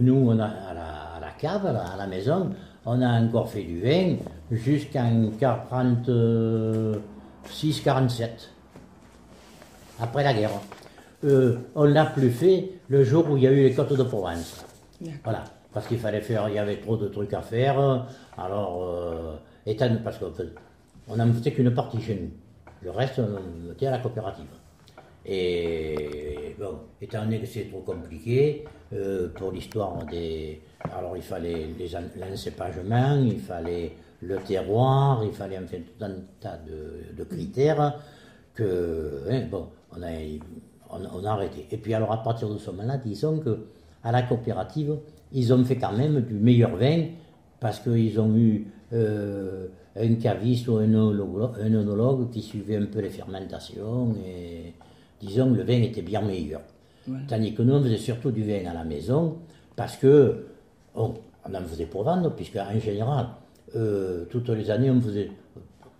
nous, on a, à la cave, à la maison, on a encore fait du vin jusqu'en 46-47, après la guerre. On ne l'a plus fait le jour où il y a eu les Côtes de Provence. Voilà, parce qu'il fallait faire, il y avait trop de trucs à faire. Alors, parce qu'on n'en faisait qu'une partie chez nous. Le reste, on était à la coopérative. Et bon, étant donné que c'est trop compliqué, pour l'histoire des... Alors il fallait l'encépagement, il fallait le terroir, il fallait enfin tout un tas de critères que, hein, bon, on a arrêté. Et puis alors à partir de ce moment-là, disons que à la coopérative, ils ont fait quand même du meilleur vin parce qu'ils ont eu un caviste ou un œnologue qui suivait un peu les fermentations et disons le vin était bien meilleur. Ouais. Tandis que nous on faisait surtout du vin à la maison parce que on en faisait pour vendre puisque en général toutes les années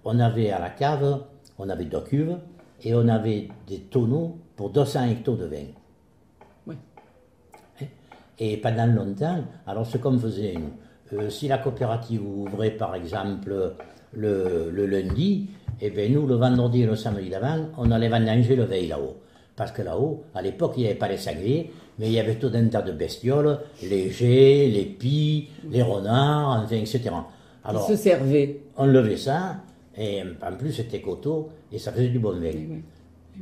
on avait à la cave, on avait 2 cuves et on avait des tonneaux pour 200 hectos de vin. Oui. Et pendant longtemps, alors ce qu'on faisait nous, si la coopérative ouvrait par exemple le lundi, et bien nous le vendredi et le samedi d'avant, on allait vendanger le vin là-haut. Parce que là-haut, à l'époque, il n'y avait pas les sangliers, mais il y avait tout un tas de bestioles, les geais, les pies, les renards, enfin, etc. Alors, ils se servaient. On levait ça, et en plus c'était coteau, et ça faisait du bon vin. Oui.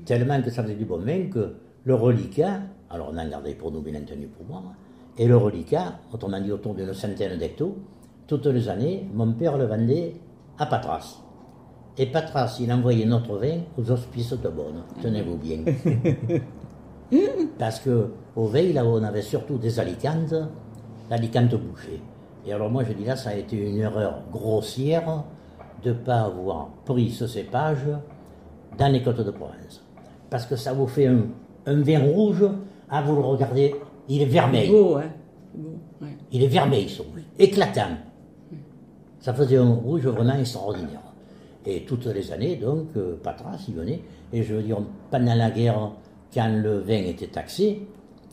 Tellement que ça faisait du bon vin que le reliquat, alors on en gardait pour nous, bien entendu, pour moi, et le reliquat, autrement dit autour d'une centaine d'hectos, toutes les années, mon père le vendait à Patras. Et Patras, il envoyait notre vin aux hospices de Beaune, tenez-vous bien. Parce qu'au vin, là où on avait surtout des alicantes, l'alicante bouchée. Et alors moi je dis là, ça a été une erreur grossière de ne pas avoir pris ce cépage dans les Côtes de Provence. Parce que ça vous fait un vin rouge, vous le regardez, il est vermeil. Beau, hein. Beau, ouais. Il est vermeil, éclatant. Ça faisait un rouge vraiment extraordinaire. Et toutes les années, donc, Patras, il venait. Et je veux dire, pendant la guerre, quand le vin était taxé,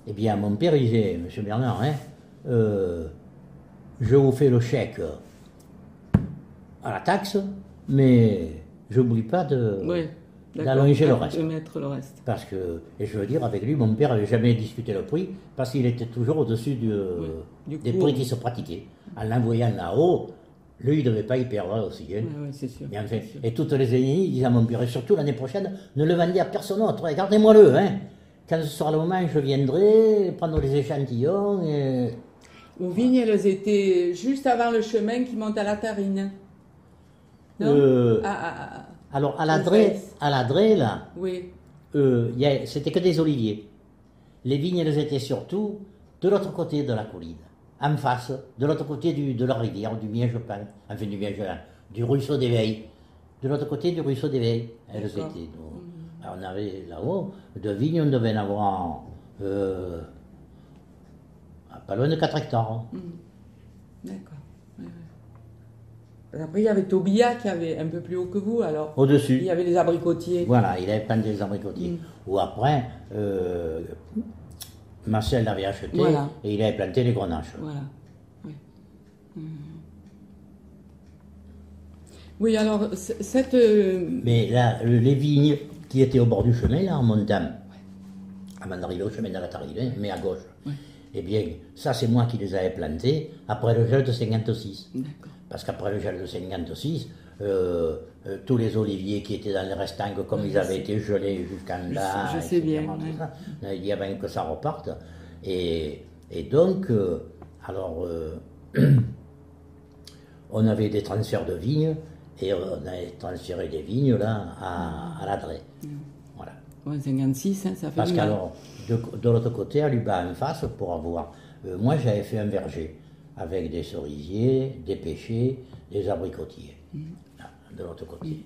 eh bien, mon père disait, Monsieur Bernard, hein, je vous fais le chèque à la taxe, mais je n'oublie pas d'allonger le reste. De mettre le reste. Parce que, et je veux dire, avec lui, mon père n'avait jamais discuté le prix, parce qu'il était toujours au-dessus des prix qui se pratiquaient. En l'envoyant là-haut, lui, il ne devait pas y perdre aussi. Hein. Oui, c'est sûr. Et, enfin, et toutes les années, il disait à mon père, et surtout l'année prochaine, ne le vendez à personne d'autre, gardez-moi-le. Hein. Quand ce sera le moment, je viendrai prendre les échantillons. Et... Aux vignes, elles étaient juste avant le chemin qui monte à la Tarine. Non alors, à la Drée, là, oui. c'était que des oliviers. Les vignes, elles étaient surtout de l'autre côté de la colline. En face, de l'autre côté de la rivière, du Miège-Pan, enfin du ruisseau d'Éveil. De l'autre côté du ruisseau d'Éveil, elles étaient. Alors on avait là-haut, de vignes, on devait en avoir pas loin de 4 hectares. D'accord. Après, il y avait Tobia qui avait un peu plus haut que vous, alors. Au-dessus. Il y avait les abricotiers. Voilà, il avait planté des abricotiers. Ou après, Marcel l'avait acheté et il avait planté les grenaches. Voilà. Oui, oui alors, cette... Mais là, les vignes qui étaient au bord du chemin, là, en montant, avant d'arriver au chemin de la Tarine, mais à gauche, eh bien, ça, c'est moi qui les avais plantées après le gel de 56. D'accord. Parce qu'après le gel de 56, tous les oliviers qui étaient dans les restants, comme ils avaient été gelés jusqu'en là, je sais bien, il y avait que ça reparte. Et donc, alors, on avait des transferts de vignes, et on avait transféré des vignes là à la Drée. Voilà. Ouais, 56, hein, ça fait parce qu'alors, de l'autre côté, à Lubin en face, pour avoir... moi, j'avais fait un verger avec des cerisiers, des pêchers, des abricotiers. Là, de l'autre côté.